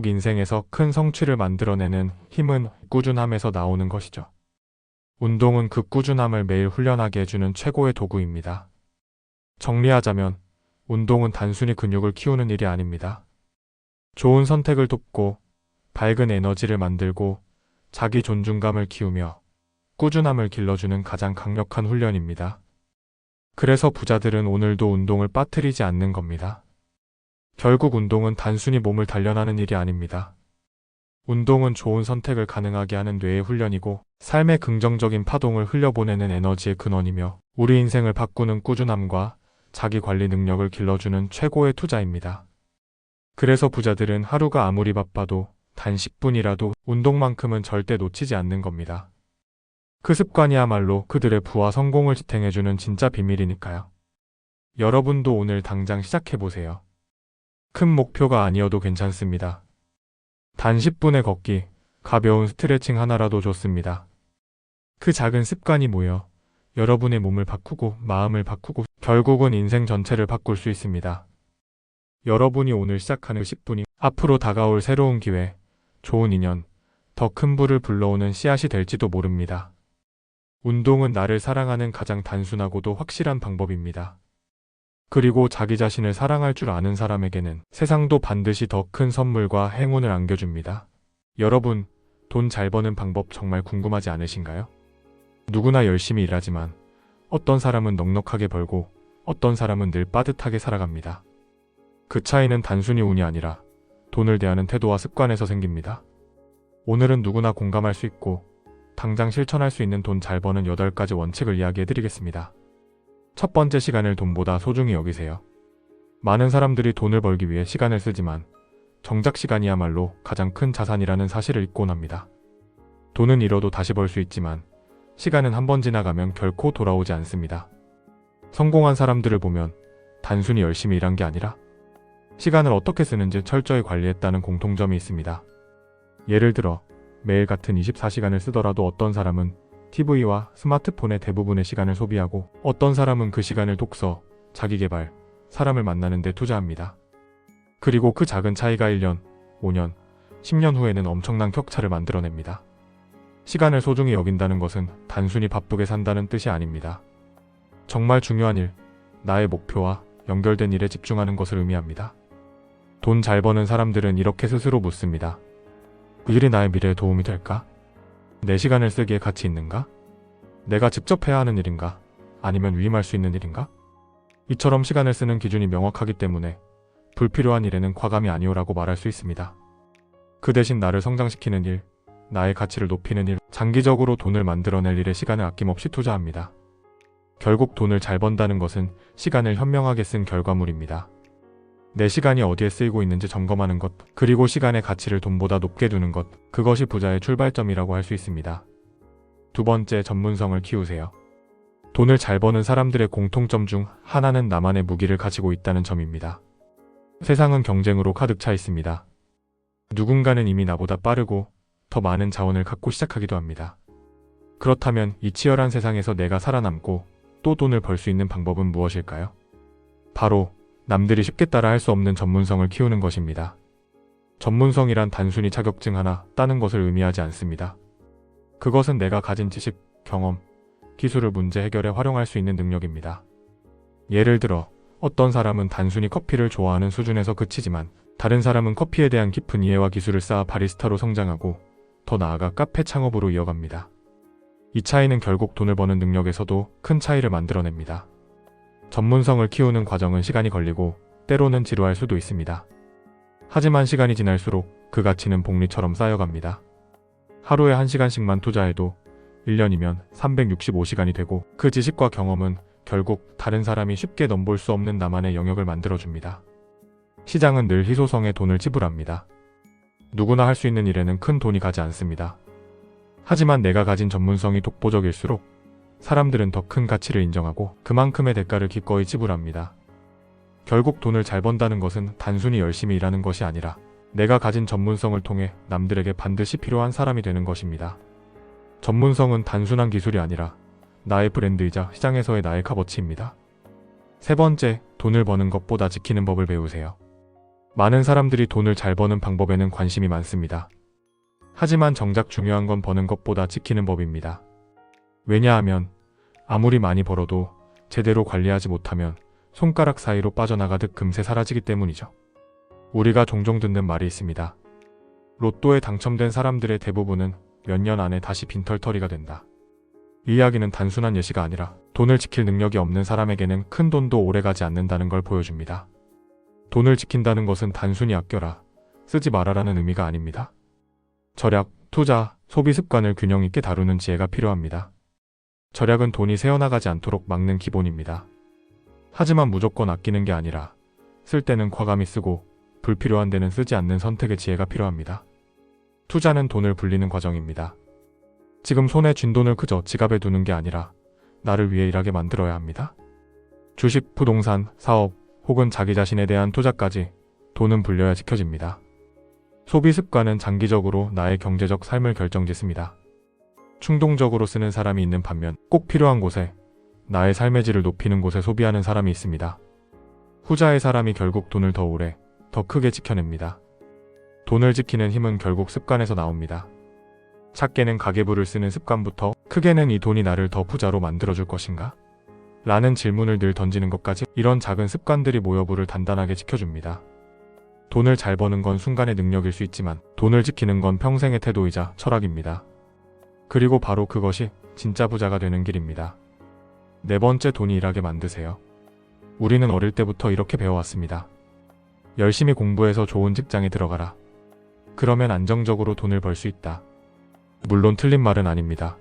인생에서 큰 성취를 만들어내는 힘은 꾸준함에서 나오는 것이죠. 운동은 그 꾸준함을 매일 훈련하게 해주는 최고의 도구입니다. 정리하자면, 운동은 단순히 근육을 키우는 일이 아닙니다. 좋은 선택을 돕고, 밝은 에너지를 만들고, 자기 존중감을 키우며, 꾸준함을 길러주는 가장 강력한 훈련입니다. 그래서 부자들은 오늘도 운동을 빠뜨리지 않는 겁니다. 결국 운동은 단순히 몸을 단련하는 일이 아닙니다. 운동은 좋은 선택을 가능하게 하는 뇌의 훈련이고 삶의 긍정적인 파동을 흘려보내는 에너지의 근원이며 우리 인생을 바꾸는 꾸준함과 자기 관리 능력을 길러주는 최고의 투자입니다. 그래서 부자들은 하루가 아무리 바빠도 단 10분이라도 운동만큼은 절대 놓치지 않는 겁니다. 그 습관이야말로 그들의 부와 성공을 지탱해주는 진짜 비밀이니까요. 여러분도 오늘 당장 시작해보세요. 큰 목표가 아니어도 괜찮습니다. 단 10분의 걷기, 가벼운 스트레칭 하나라도 좋습니다. 그 작은 습관이 모여 여러분의 몸을 바꾸고 마음을 바꾸고 결국은 인생 전체를 바꿀 수 있습니다. 여러분이 오늘 시작하는 10분이 앞으로 다가올 새로운 기회, 좋은 인연, 더 큰 부를 불러오는 씨앗이 될지도 모릅니다. 운동은 나를 사랑하는 가장 단순하고도 확실한 방법입니다. 그리고 자기 자신을 사랑할 줄 아는 사람에게는 세상도 반드시 더 큰 선물과 행운을 안겨줍니다. 여러분, 돈 잘 버는 방법 정말 궁금하지 않으신가요? 누구나 열심히 일하지만 어떤 사람은 넉넉하게 벌고 어떤 사람은 늘 빠듯하게 살아갑니다. 그 차이는 단순히 운이 아니라 돈을 대하는 태도와 습관에서 생깁니다. 오늘은 누구나 공감할 수 있고 당장 실천할 수 있는 돈 잘 버는 8가지 원칙을 이야기해드리겠습니다. 첫 번째, 시간을 돈보다 소중히 여기세요. 많은 사람들이 돈을 벌기 위해 시간을 쓰지만 정작 시간이야말로 가장 큰 자산이라는 사실을 잊곤 합니다. 돈은 잃어도 다시 벌 수 있지만 시간은 한 번 지나가면 결코 돌아오지 않습니다. 성공한 사람들을 보면 단순히 열심히 일한 게 아니라 시간을 어떻게 쓰는지 철저히 관리했다는 공통점이 있습니다. 예를 들어 매일 같은 24시간을 쓰더라도 어떤 사람은 TV와 스마트폰에 대부분의 시간을 소비하고 어떤 사람은 그 시간을 독서, 자기계발, 사람을 만나는 데 투자합니다. 그리고 그 작은 차이가 1년, 5년, 10년 후에는 엄청난 격차를 만들어냅니다. 시간을 소중히 여긴다는 것은 단순히 바쁘게 산다는 뜻이 아닙니다. 정말 중요한 일, 나의 목표와 연결된 일에 집중하는 것을 의미합니다. 돈 잘 버는 사람들은 이렇게 스스로 묻습니다. 그 일이 나의 미래에 도움이 될까? 내 시간을 쓰기에 가치 있는가? 내가 직접 해야 하는 일인가? 아니면 위임할 수 있는 일인가? 이처럼 시간을 쓰는 기준이 명확하기 때문에 불필요한 일에는 과감히 아니오라고 말할 수 있습니다. 그 대신 나를 성장시키는 일, 나의 가치를 높이는 일, 장기적으로 돈을 만들어낼 일에 시간을 아낌없이 투자합니다. 결국 돈을 잘 번다는 것은 시간을 현명하게 쓴 결과물입니다. 내 시간이 어디에 쓰이고 있는지 점검하는 것, 그리고 시간의 가치를 돈보다 높게 두는 것, 그것이 부자의 출발점이라고 할 수 있습니다. 두 번째, 전문성을 키우세요. 돈을 잘 버는 사람들의 공통점 중 하나는 나만의 무기를 가지고 있다는 점입니다. 세상은 경쟁으로 가득 차 있습니다. 누군가는 이미 나보다 빠르고 더 많은 자원을 갖고 시작하기도 합니다. 그렇다면 이 치열한 세상에서 내가 살아남고 또 돈을 벌 수 있는 방법은 무엇일까요? 바로 남들이 쉽게 따라 할 수 없는 전문성을 키우는 것입니다. 전문성이란 단순히 자격증 하나 따는 것을 의미하지 않습니다. 그것은 내가 가진 지식, 경험, 기술을 문제 해결에 활용할 수 있는 능력입니다. 예를 들어 어떤 사람은 단순히 커피를 좋아하는 수준에서 그치지만 다른 사람은 커피에 대한 깊은 이해와 기술을 쌓아 바리스타로 성장하고 더 나아가 카페 창업으로 이어갑니다. 이 차이는 결국 돈을 버는 능력에서도 큰 차이를 만들어냅니다. 전문성을 키우는 과정은 시간이 걸리고 때로는 지루할 수도 있습니다. 하지만 시간이 지날수록 그 가치는 복리처럼 쌓여갑니다. 하루에 1시간씩만 투자해도 1년이면 365시간이 되고 그 지식과 경험은 결국 다른 사람이 쉽게 넘볼 수 없는 나만의 영역을 만들어줍니다. 시장은 늘 희소성에 돈을 지불합니다. 누구나 할 수 있는 일에는 큰 돈이 가지 않습니다. 하지만 내가 가진 전문성이 독보적일수록 사람들은 더 큰 가치를 인정하고 그만큼의 대가를 기꺼이 지불합니다. 결국 돈을 잘 번다는 것은 단순히 열심히 일하는 것이 아니라 내가 가진 전문성을 통해 남들에게 반드시 필요한 사람이 되는 것입니다. 전문성은 단순한 기술이 아니라 나의 브랜드이자 시장에서의 나의 값어치입니다. 세 번째, 돈을 버는 것보다 지키는 법을 배우세요. 많은 사람들이 돈을 잘 버는 방법에는 관심이 많습니다. 하지만 정작 중요한 건 버는 것보다 지키는 법입니다. 왜냐하면 아무리 많이 벌어도 제대로 관리하지 못하면 손가락 사이로 빠져나가듯 금세 사라지기 때문이죠. 우리가 종종 듣는 말이 있습니다. 로또에 당첨된 사람들의 대부분은 몇 년 안에 다시 빈털터리가 된다. 이 이야기는 단순한 예시가 아니라 돈을 지킬 능력이 없는 사람에게는 큰 돈도 오래가지 않는다는 걸 보여줍니다. 돈을 지킨다는 것은 단순히 아껴라, 쓰지 말아라는 의미가 아닙니다. 절약, 투자, 소비 습관을 균형 있게 다루는 지혜가 필요합니다. 절약은 돈이 새어나가지 않도록 막는 기본입니다. 하지만 무조건 아끼는 게 아니라 쓸 때는 과감히 쓰고 불필요한 데는 쓰지 않는 선택의 지혜가 필요합니다. 투자는 돈을 불리는 과정입니다. 지금 손에 쥔 돈을 그저 지갑에 두는 게 아니라 나를 위해 일하게 만들어야 합니다. 주식, 부동산, 사업 혹은 자기 자신에 대한 투자까지 돈은 불려야 지켜집니다. 소비 습관은 장기적으로 나의 경제적 삶을 결정짓습니다. 충동적으로 쓰는 사람이 있는 반면 꼭 필요한 곳에 나의 삶의 질을 높이는 곳에 소비하는 사람이 있습니다. 후자의 사람이 결국 돈을 더 오래, 더 크게 지켜냅니다. 돈을 지키는 힘은 결국 습관에서 나옵니다. 작게는 가계부를 쓰는 습관부터 크게는 이 돈이 나를 더 부자로 만들어줄 것인가? 라는 질문을 늘 던지는 것까지 이런 작은 습관들이 모여 부를 단단하게 지켜줍니다. 돈을 잘 버는 건 순간의 능력일 수 있지만 돈을 지키는 건 평생의 태도이자 철학입니다. 그리고 바로 그것이 진짜 부자가 되는 길입니다. 네 번째, 돈이 일하게 만드세요. 우리는 어릴 때부터 이렇게 배워왔습니다. 열심히 공부해서 좋은 직장에 들어가라. 그러면 안정적으로 돈을 벌 수 있다. 물론 틀린 말은 아닙니다.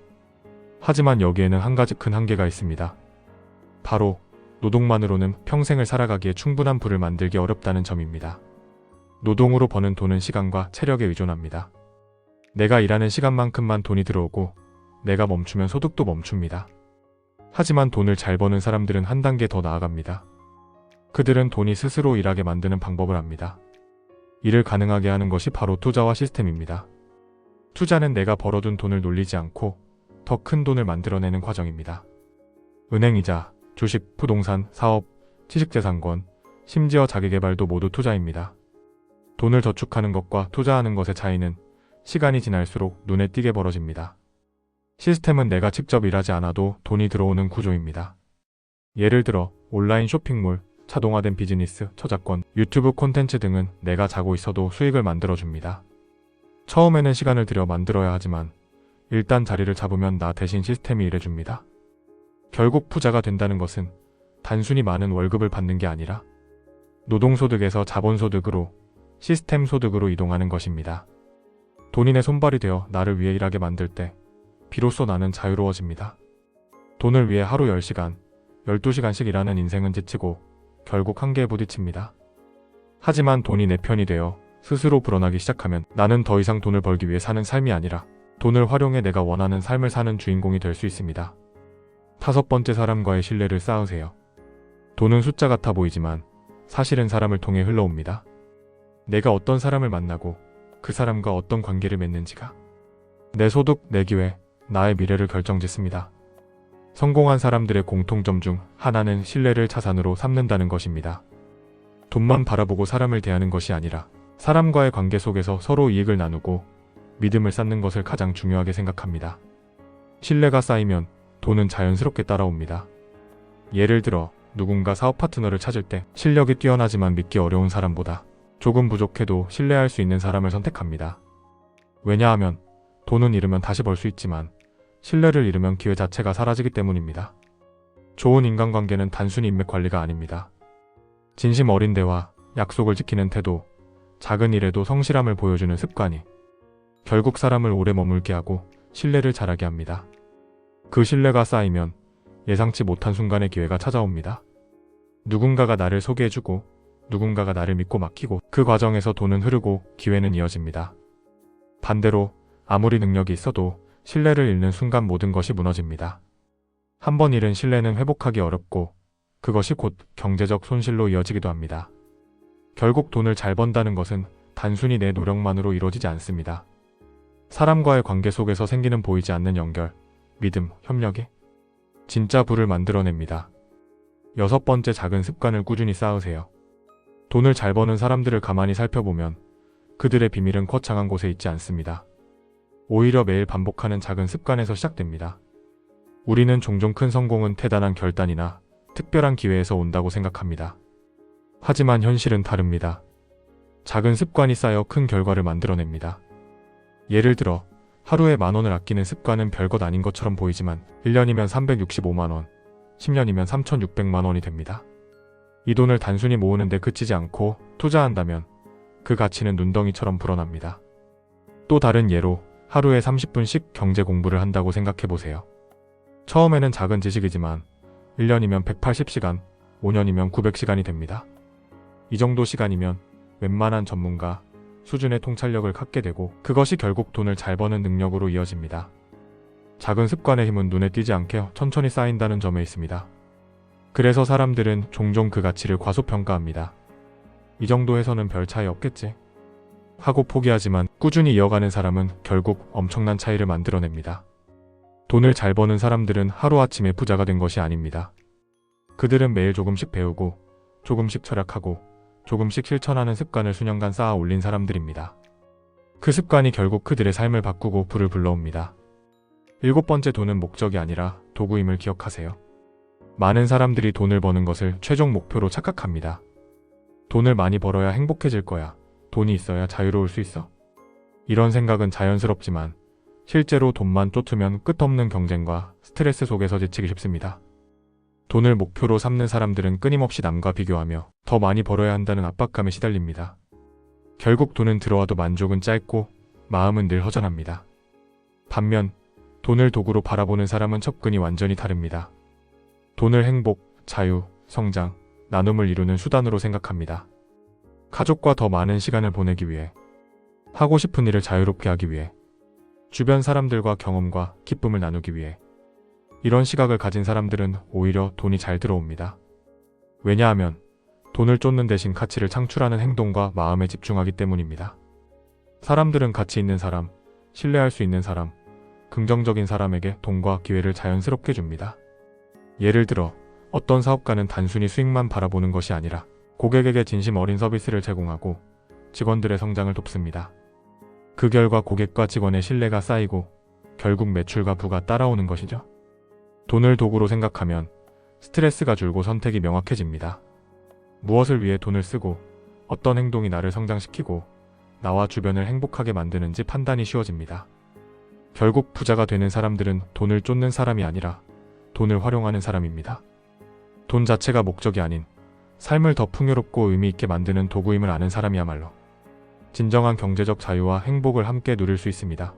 하지만 여기에는 한 가지 큰 한계가 있습니다. 바로 노동만으로는 평생을 살아가기에 충분한 부를 만들기 어렵다는 점입니다. 노동으로 버는 돈은 시간과 체력에 의존합니다. 내가 일하는 시간만큼만 돈이 들어오고 내가 멈추면 소득도 멈춥니다. 하지만 돈을 잘 버는 사람들은 한 단계 더 나아갑니다. 그들은 돈이 스스로 일하게 만드는 방법을 압니다. 이를 가능하게 하는 것이 바로 투자와 시스템입니다. 투자는 내가 벌어둔 돈을 놀리지 않고 더 큰 돈을 만들어내는 과정입니다. 은행이자, 주식, 부동산, 사업, 지식재산권, 심지어 자기계발도 모두 투자입니다. 돈을 저축하는 것과 투자하는 것의 차이는 시간이 지날수록 눈에 띄게 벌어집니다. 시스템은 내가 직접 일하지 않아도 돈이 들어오는 구조입니다. 예를 들어 온라인 쇼핑몰, 자동화된 비즈니스, 저작권, 유튜브 콘텐츠 등은 내가 자고 있어도 수익을 만들어줍니다. 처음에는 시간을 들여 만들어야 하지만 일단 자리를 잡으면 나 대신 시스템이 일해줍니다. 결국 부자가 된다는 것은 단순히 많은 월급을 받는 게 아니라 노동소득에서 자본소득으로 시스템 소득으로 이동하는 것입니다. 돈이 내 손발이 되어 나를 위해 일하게 만들 때 비로소 나는 자유로워집니다. 돈을 위해 하루 10시간, 12시간씩 일하는 인생은 지치고 결국 한계에 부딪힙니다. 하지만 돈이 내 편이 되어 스스로 불어나기 시작하면 나는 더 이상 돈을 벌기 위해 사는 삶이 아니라 돈을 활용해 내가 원하는 삶을 사는 주인공이 될 수 있습니다. 5번째, 사람과의 신뢰를 쌓으세요. 돈은 숫자 같아 보이지만 사실은 사람을 통해 흘러옵니다. 내가 어떤 사람을 만나고 그 사람과 어떤 관계를 맺는지가 내 소득, 내 기회, 나의 미래를 결정짓습니다. 성공한 사람들의 공통점 중 하나는 신뢰를 자산으로 삼는다는 것입니다. 돈만 바라보고 사람을 대하는 것이 아니라 사람과의 관계 속에서 서로 이익을 나누고 믿음을 쌓는 것을 가장 중요하게 생각합니다. 신뢰가 쌓이면 돈은 자연스럽게 따라옵니다. 예를 들어 누군가 사업 파트너를 찾을 때 실력이 뛰어나지만 믿기 어려운 사람보다 조금 부족해도 신뢰할 수 있는 사람을 선택합니다. 왜냐하면 돈은 잃으면 다시 벌 수 있지만 신뢰를 잃으면 기회 자체가 사라지기 때문입니다. 좋은 인간관계는 단순히 인맥 관리가 아닙니다. 진심 어린 대화, 약속을 지키는 태도, 작은 일에도 성실함을 보여주는 습관이 결국 사람을 오래 머물게 하고 신뢰를 자라게 합니다. 그 신뢰가 쌓이면 예상치 못한 순간의 기회가 찾아옵니다. 누군가가 나를 소개해주고 누군가가 나를 믿고 맡기고 그 과정에서 돈은 흐르고 기회는 이어집니다. 반대로 아무리 능력이 있어도 신뢰를 잃는 순간 모든 것이 무너집니다. 한 번 잃은 신뢰는 회복하기 어렵고 그것이 곧 경제적 손실로 이어지기도 합니다. 결국 돈을 잘 번다는 것은 단순히 내 노력만으로 이루어지지 않습니다. 사람과의 관계 속에서 생기는 보이지 않는 연결, 믿음, 협력이 진짜 부를 만들어냅니다. 6번째, 작은 습관을 꾸준히 쌓으세요. 돈을 잘 버는 사람들을 가만히 살펴보면 그들의 비밀은 거창한 곳에 있지 않습니다. 오히려 매일 반복하는 작은 습관에서 시작됩니다. 우리는 종종 큰 성공은 대단한 결단이나 특별한 기회에서 온다고 생각합니다. 하지만 현실은 다릅니다. 작은 습관이 쌓여 큰 결과를 만들어냅니다. 예를 들어 하루에 10,000원을 아끼는 습관은 별것 아닌 것처럼 보이지만 1년이면 365만 원, 10년이면 3,600만 원이 됩니다. 이 돈을 단순히 모으는 데 그치지 않고 투자한다면 그 가치는 눈덩이처럼 불어납니다. 또 다른 예로 하루에 30분씩 경제 공부를 한다고 생각해보세요. 처음에는 작은 지식이지만 1년이면 180시간, 5년이면 900시간이 됩니다. 이 정도 시간이면 웬만한 전문가 수준의 통찰력을 갖게 되고 그것이 결국 돈을 잘 버는 능력으로 이어집니다. 작은 습관의 힘은 눈에 띄지 않게 천천히 쌓인다는 점에 있습니다. 그래서 사람들은 종종 그 가치를 과소평가합니다. 이 정도에서는 별 차이 없겠지 하고 포기하지만 꾸준히 이어가는 사람은 결국 엄청난 차이를 만들어냅니다. 돈을 잘 버는 사람들은 하루아침에 부자가 된 것이 아닙니다. 그들은 매일 조금씩 배우고 조금씩 절약하고 조금씩 실천하는 습관을 수년간 쌓아 올린 사람들입니다. 그 습관이 결국 그들의 삶을 바꾸고 부를 불러옵니다. 7번째, 돈은 목적이 아니라 도구임을 기억하세요. 많은 사람들이 돈을 버는 것을 최종 목표로 착각합니다. 돈을 많이 벌어야 행복해질 거야. 돈이 있어야 자유로울 수 있어. 이런 생각은 자연스럽지만 실제로 돈만 쫓으면 끝없는 경쟁과 스트레스 속에서 지치기 쉽습니다. 돈을 목표로 삼는 사람들은 끊임없이 남과 비교하며 더 많이 벌어야 한다는 압박감에 시달립니다. 결국 돈은 들어와도 만족은 짧고 마음은 늘 허전합니다. 반면 돈을 도구로 바라보는 사람은 접근이 완전히 다릅니다. 돈을 행복, 자유, 성장, 나눔을 이루는 수단으로 생각합니다. 가족과 더 많은 시간을 보내기 위해, 하고 싶은 일을 자유롭게 하기 위해, 주변 사람들과 경험과 기쁨을 나누기 위해. 이런 시각을 가진 사람들은 오히려 돈이 잘 들어옵니다. 왜냐하면 돈을 쫓는 대신 가치를 창출하는 행동과 마음에 집중하기 때문입니다. 사람들은 가치 있는 사람, 신뢰할 수 있는 사람, 긍정적인 사람에게 돈과 기회를 자연스럽게 줍니다. 예를 들어 어떤 사업가는 단순히 수익만 바라보는 것이 아니라 고객에게 진심 어린 서비스를 제공하고 직원들의 성장을 돕습니다. 그 결과 고객과 직원의 신뢰가 쌓이고 결국 매출과 부가 따라오는 것이죠. 돈을 도구로 생각하면 스트레스가 줄고 선택이 명확해집니다. 무엇을 위해 돈을 쓰고 어떤 행동이 나를 성장시키고 나와 주변을 행복하게 만드는지 판단이 쉬워집니다. 결국 부자가 되는 사람들은 돈을 쫓는 사람이 아니라 돈을 활용하는 사람입니다. 돈 자체가 목적이 아닌 삶을 더 풍요롭고 의미 있게 만드는 도구임을 아는 사람이야말로 진정한 경제적 자유와 행복을 함께 누릴 수 있습니다.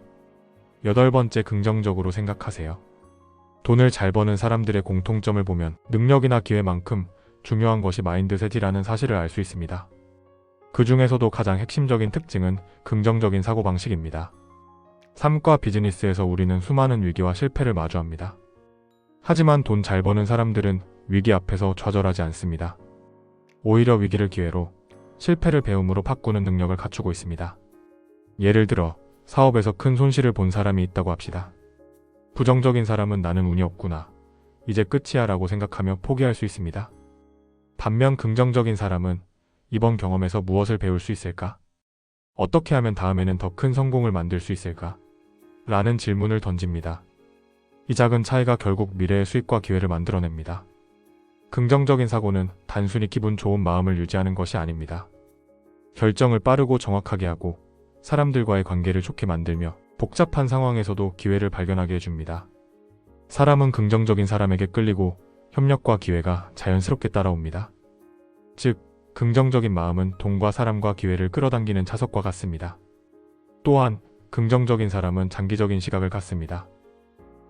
8번째, 긍정적으로 생각하세요. 돈을 잘 버는 사람들의 공통점을 보면 능력이나 기회만큼 중요한 것이 마인드셋이라는 사실을 알 수 있습니다. 그 중에서도 가장 핵심적인 특징은 긍정적인 사고방식입니다. 삶과 비즈니스에서 우리는 수많은 위기와 실패를 마주합니다. 하지만 돈 잘 버는 사람들은 위기 앞에서 좌절하지 않습니다. 오히려 위기를 기회로, 실패를 배움으로 바꾸는 능력을 갖추고 있습니다. 예를 들어 사업에서 큰 손실을 본 사람이 있다고 합시다. 부정적인 사람은 나는 운이 없구나, 이제 끝이야 라고 생각하며 포기할 수 있습니다. 반면 긍정적인 사람은 이번 경험에서 무엇을 배울 수 있을까? 어떻게 하면 다음에는 더 큰 성공을 만들 수 있을까? 라는 질문을 던집니다. 이 작은 차이가 결국 미래의 수익과 기회를 만들어냅니다. 긍정적인 사고는 단순히 기분 좋은 마음을 유지하는 것이 아닙니다. 결정을 빠르고 정확하게 하고 사람들과의 관계를 좋게 만들며 복잡한 상황에서도 기회를 발견하게 해줍니다. 사람은 긍정적인 사람에게 끌리고 협력과 기회가 자연스럽게 따라옵니다. 즉, 긍정적인 마음은 돈과 사람과 기회를 끌어당기는 차석과 같습니다. 또한 긍정적인 사람은 장기적인 시각을 갖습니다.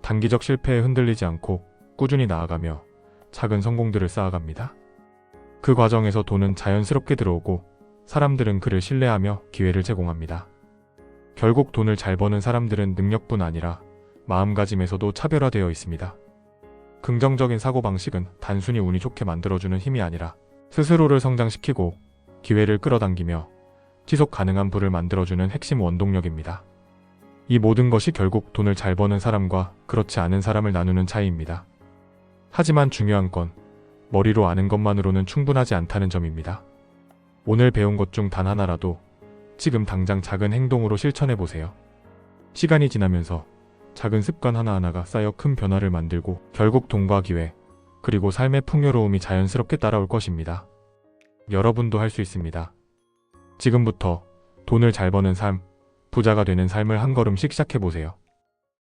단기적 실패에 흔들리지 않고 꾸준히 나아가며 작은 성공들을 쌓아갑니다. 그 과정에서 돈은 자연스럽게 들어오고 사람들은 그를 신뢰하며 기회를 제공합니다. 결국 돈을 잘 버는 사람들은 능력뿐 아니라 마음가짐에서도 차별화되어 있습니다. 긍정적인 사고방식은 단순히 운이 좋게 만들어주는 힘이 아니라 스스로를 성장시키고 기회를 끌어당기며 지속 가능한 부를 만들어주는 핵심 원동력입니다. 이 모든 것이 결국 돈을 잘 버는 사람과 그렇지 않은 사람을 나누는 차이입니다. 하지만 중요한 건 머리로 아는 것만으로는 충분하지 않다는 점입니다. 오늘 배운 것 중 단 하나라도 지금 당장 작은 행동으로 실천해 보세요. 시간이 지나면서 작은 습관 하나하나가 쌓여 큰 변화를 만들고 결국 돈과 기회, 그리고 삶의 풍요로움이 자연스럽게 따라올 것입니다. 여러분도 할 수 있습니다. 지금부터 돈을 잘 버는 삶, 부자가 되는 삶을 한 걸음씩 시작해 보세요.